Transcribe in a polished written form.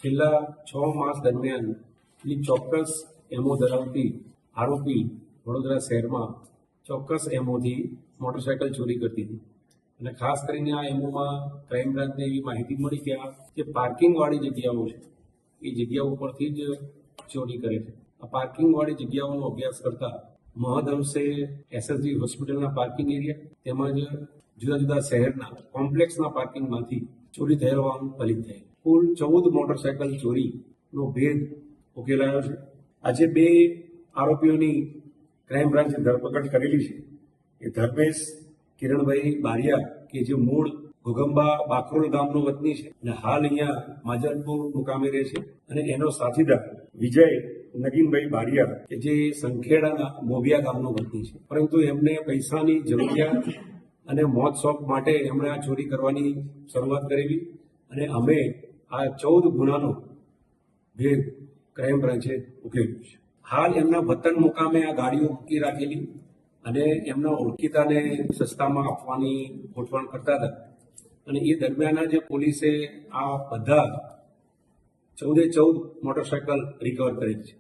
છેલ્લા 6 માસ દરમિયાન ચોક્કસ એમઓ ધરાવતી આરોપી વડોદરા શહેરમાં ચોક્કસ એમઓથી મોટરસાયકલ ચોરી કરતી હતી અને ખાસ કરીને આ એમઓમાં ક્રાઇમ બ્રાન્ચને એવી માહિતી મળી કે આ જે પાર્કિંગવાળી જગ્યાઓ છે એ જગ્યાઓ ઉપરથી જ ચોરી કરે છે. આ પાર્કિંગવાળી જગ્યાઓનો અભ્યાસ કરતા મહદઅંશે એસએસજી હોસ્પિટલના પાર્કિંગ એરિયા તેમજ જુદા જુદા શહેરના કોમ્પ્લેક્સના પાર્કિંગમાંથી ચોરી થયેલ હોવાનું ફલિત થયેલ. કુલ 14 મોટરસાયકલ ચોરીનો ભેદ ઉકેલાયો છે. આજે 2 આરોપીઓની ક્રાઇમ બ્રાન્ચે ધરપકડ કરેલી છે. એ ધર્મેશ કિરણભાઈ બારિયા કે જે મૂળ ઘોઘંબા બાકરોલ ગામનો વતની છે અને હાલ અહીંયા માજલપુર મુકામે રહે છે, અને એનો સાથીદાર વિજય નગીનભાઈ બારિયા કે જે સંખેડાના મોભિયા ગામનો વતની છે. પરંતુ એમને પૈસાની જરૂરિયાત અને મોજ શોખ માટે એમણે આ ચોરી કરવાની શરૂઆત કરેલી અને અમે આ 14 ગુનાનો ભેદ ક્રાઇમ બ્રાન્ચે ઉકેલ્યો છે. હાલ એમના વતન મુકામે આ ગાડીઓ મૂકી રાખેલી અને એમના ઓળખીતાને સસ્તામાં આપવાની ગોઠવણ કરતા હતા, અને એ દરમિયાન જ પોલીસે આ બધા 14 મોટરસાયકલ રિકવર કરેલી છે.